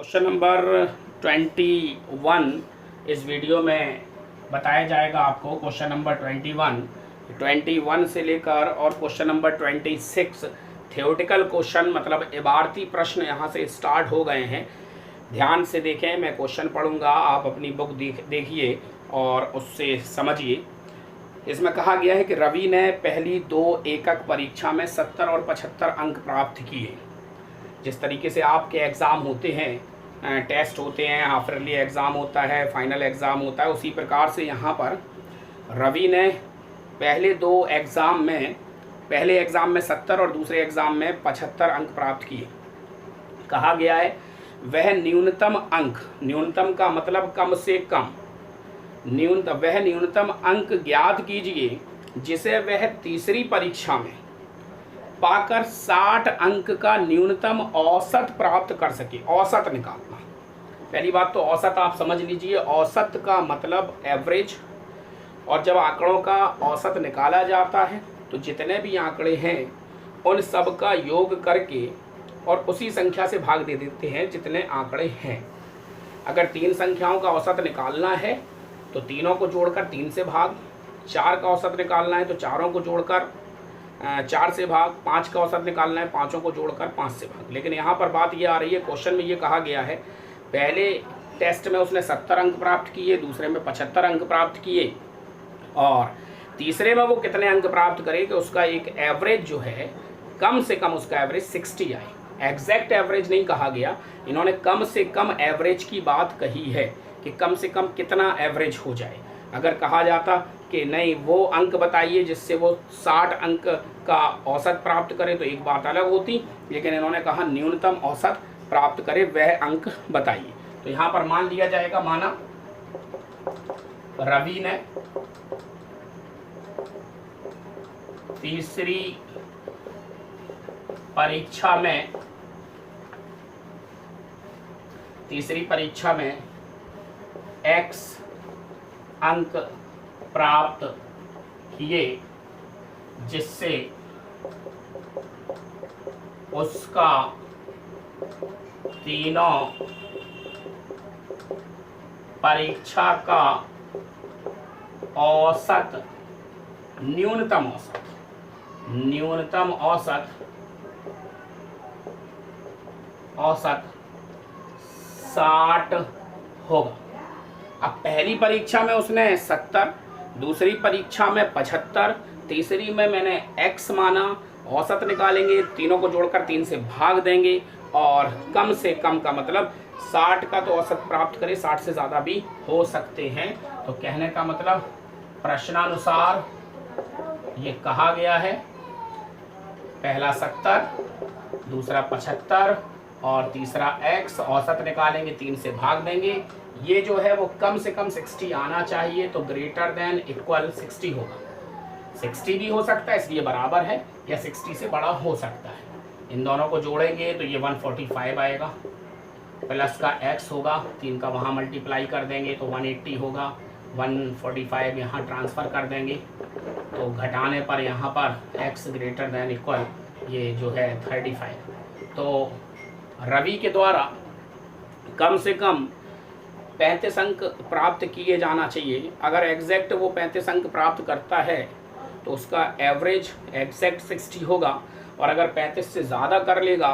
Question number 21 इस video में बताया जाएगा आपको। क्वेश्चन नंबर 21 से लेकर और क्वेश्चन नंबर 26 थ्योरेटिकल क्वेश्चन मतलब इबारती प्रश्न यहाँ से स्टार्ट हो गए हैं। ध्यान से देखें, मैं क्वेश्चन पढ़ूंगा, आप अपनी बुक देखिए और उससे समझिए। इसमें कहा गया है कि रवि ने पहली 2 एकक परीक्षा में 70 और 75 अंक प्राप्त किए। जिस तरीके से आपके एग्ज़ाम होते हैं, टेस्ट होते हैं, हाफ ईयरली एग्ज़ाम होता है, फाइनल एग्ज़ाम होता है, उसी प्रकार से यहाँ पर रवि ने पहले 2 एग्ज़ाम में, पहले एग्ज़ाम में 70 और दूसरे एग्ज़ाम में 75 अंक प्राप्त किए। कहा गया है वह न्यूनतम अंक, न्यूनतम का मतलब कम से कम, वह न्यूनतम अंक ज्ञात कीजिए जिसे वह तीसरी परीक्षा में पाकर 60 अंक का न्यूनतम औसत प्राप्त कर सके। औसत निकालना, पहली बात तो औसत आप समझ लीजिए। औसत का मतलब एवरेज, और जब आंकड़ों का औसत निकाला जाता है तो जितने भी आंकड़े हैं उन सब का योग करके और उसी संख्या से भाग दे देते हैं जितने आंकड़े हैं। अगर 3 संख्याओं का औसत निकालना है तो तीनों को जोड़कर 3 से भाग, 4 का औसत निकालना है तो चारों को जोड़कर 4 से भाग, 5 का औसत निकालना है, पाँचों को जोड़कर 5 से भाग। लेकिन यहाँ पर बात ये आ रही है, क्वेश्चन में ये कहा गया है पहले टेस्ट में उसने 70 अंक प्राप्त किए, दूसरे में 75 अंक प्राप्त किए और तीसरे में वो कितने अंक प्राप्त करे कि उसका एक एवरेज जो है कम से कम उसका एवरेज 60 आए। एग्जैक्ट एवरेज नहीं कहा गया, इन्होंने कम से कम एवरेज की बात कही है कि कम से कम कितना एवरेज हो जाए। अगर कहा जाता कि नहीं वो अंक बताइए जिससे वो 60 अंक का औसत प्राप्त करे तो एक बात अलग होती, लेकिन इन्होंने कहा न्यूनतम औसत प्राप्त करे वह अंक बताइए। तो यहाँ पर मान लिया जाएगा, माना रवि ने तीसरी परीक्षा में x अंक प्राप्त किए जिससे उसका तीनों परीक्षा का औसत, न्यूनतम औसत 60 होगा। अब पहली परीक्षा में उसने 70, दूसरी परीक्षा में 75, तीसरी में मैंने x माना, औसत निकालेंगे, तीनों को जोड़कर 3 से भाग देंगे और कम से कम का मतलब 60 का तो औसत प्राप्त करें, 60 से ज़्यादा भी हो सकते हैं। तो कहने का मतलब प्रश्नानुसार ये कहा गया है पहला 70, दूसरा 75 और तीसरा x, औसत निकालेंगे, 3 से भाग देंगे। ये जो है वो कम से कम 60 आना चाहिए, तो ग्रेटर देन इक्वल 60 होगा। 60 भी हो सकता है इसलिए बराबर है, या 60 से बड़ा हो सकता है। इन दोनों को जोड़ेंगे तो ये 145 आएगा, प्लस का x होगा, 3 का वहाँ मल्टीप्लाई कर देंगे तो 180 होगा, 145 यहाँ ट्रांसफ़र कर देंगे तो घटाने पर यहाँ पर x ग्रेटर देन इक्वल ये जो है 35। तो रवि के द्वारा कम से कम 35 अंक प्राप्त किए जाना चाहिए। अगर एग्जैक्ट वो 35 अंक प्राप्त करता है तो उसका एवरेज एग्जैक्ट 60 होगा, और अगर 35 से ज़्यादा कर लेगा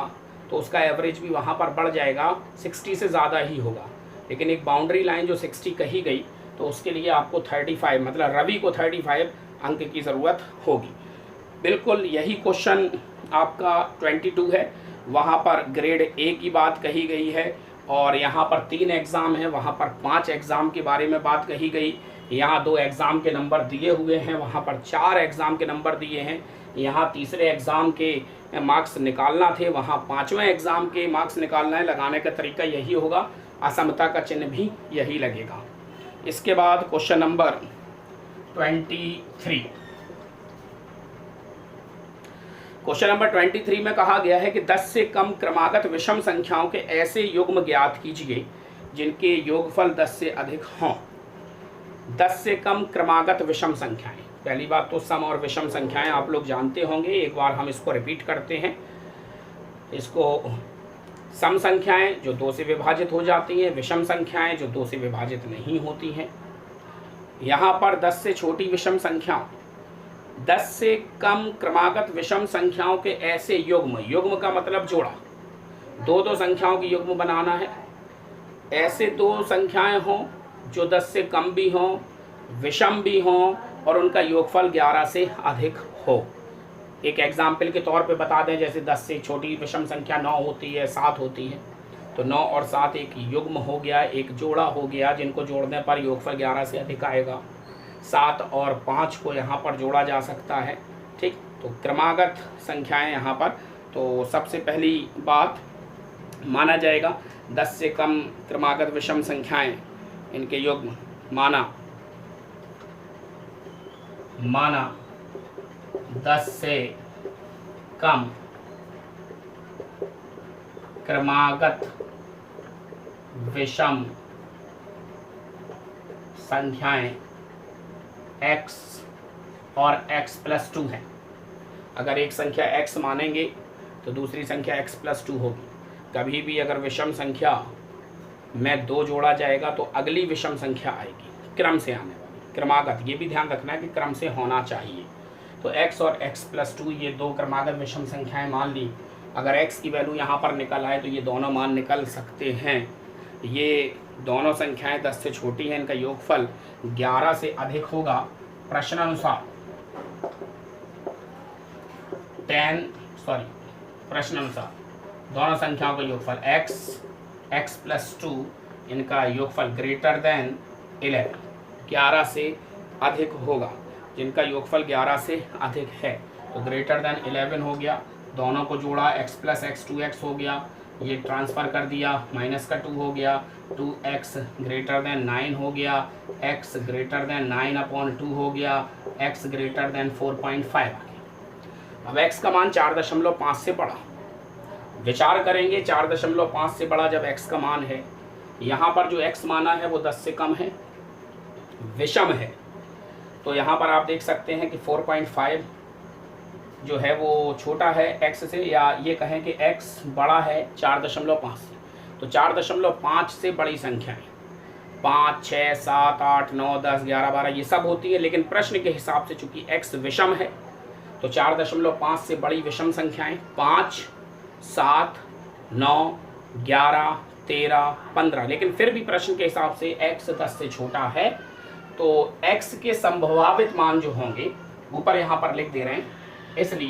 तो उसका एवरेज भी वहाँ पर बढ़ जाएगा, 60 से ज़्यादा ही होगा। लेकिन एक बाउंड्री लाइन जो 60 कही गई तो उसके लिए आपको 35 मतलब रवि को 35 अंक की ज़रूरत होगी। बिल्कुल यही क्वेश्चन आपका 22 है, वहाँ पर ग्रेड A की बात कही गई है और यहाँ पर 3 एग्ज़ाम है, वहाँ पर 5 एग्ज़ाम के बारे में बात कही गई। यहाँ 2 एग्ज़ाम के नंबर दिए हुए हैं, वहाँ पर 4 एग्ज़ाम के नंबर दिए हैं। यहाँ तीसरे एग्ज़ाम के मार्क्स निकालना थे, वहाँ 5वें एग्ज़ाम के मार्क्स निकालना है। लगाने का तरीका यही होगा, असमता का चिन्ह भी यही लगेगा। इसके बाद क्वेश्चन नंबर 23। क्वेश्चन नंबर 23 में कहा गया है कि 10 से कम क्रमागत विषम संख्याओं के ऐसे युग्म ज्ञात कीजिए जिनके योगफल 10 से अधिक हों। 10 से कम क्रमागत विषम संख्याएं, पहली बात तो सम और विषम संख्याएं आप लोग जानते होंगे, एक बार हम इसको रिपीट करते हैं। इसको सम संख्याएं जो 2 से विभाजित हो जाती हैं, विषम संख्याएं जो 2 से विभाजित नहीं होती हैं। यहाँ पर 10 से छोटी विषम संख्याओं, 10 से कम क्रमागत विषम संख्याओं के ऐसे युग्म, युग्म का मतलब जोड़ा, दो संख्याओं की युग्म बनाना है। ऐसे 2 संख्याएं हों जो 10 से कम भी हों, विषम भी हों और उनका योगफल 11 से अधिक हो। एक एग्जाम्पल के तौर पे बता दें, जैसे 10 से छोटी विषम संख्या 9 होती है, 7 होती है, तो 9 और 7 एक युग्म हो गया, एक जोड़ा हो गया, जिनको जोड़ने पर योगफल 11 से अधिक आएगा। 7 और 5 को यहाँ पर जोड़ा जा सकता है। ठीक, तो क्रमागत संख्याएं यहाँ पर, तो सबसे पहली बात माना जाएगा 10 से कम क्रमागत विषम संख्याएं, इनके युग्म माना 10 से कम क्रमागत विषम संख्याएं x और x+2 हैं। अगर एक संख्या x मानेंगे तो दूसरी संख्या x+2 होगी। कभी भी अगर विषम संख्या में 2 जोड़ा जाएगा तो अगली विषम संख्या आएगी, क्रम से आने वाली, क्रमागत। ये भी ध्यान रखना है कि क्रम से होना चाहिए। तो x और x+2 ये 2 क्रमागत विषम संख्याएं मान ली। अगर x की वैल्यू यहाँ पर निकल आए तो ये दोनों मान निकल सकते हैं। ये दोनों संख्याएं 10 से छोटी हैं, इनका योगफल 11 से अधिक होगा। प्रश्नानुसार दोनों संख्याओं का योगफल x+2 इनका योगफल ग्रेटर देन 11 से अधिक होगा। जिनका योगफल 11 से अधिक है तो ग्रेटर देन 11 हो गया, दोनों को जोड़ा, x+x 2x हो गया, ये ट्रांसफ़र कर दिया, माइनस का 2 हो गया, 2x ग्रेटर देन 9 हो गया, x ग्रेटर देन 9/2 हो गया, x ग्रेटर देन 4.5 आ गया। अब x का मान 4.5 से बड़ा, विचार करेंगे 4.5 से बड़ा जब x का मान है। यहाँ पर जो x माना है वो 10 से कम है, विषम है, तो यहाँ पर आप देख सकते हैं कि 4.5 जो है वो छोटा है x से, या ये कहें कि x बड़ा है 4.5 से। तो 4.5 से बड़ी संख्याएं 5, 6, 7, 8, 9, 10, 11, 12 ये सब होती है, लेकिन प्रश्न के हिसाब से चूंकि x विषम है तो 4.5 से बड़ी विषम संख्याएं 5, 7, 9, 11, 13, 15। लेकिन फिर भी प्रश्न के हिसाब से x 10 से छोटा है, तो x के संभावित मान जो होंगे ऊपर यहाँ पर लिख दे रहे हैं, इसलिए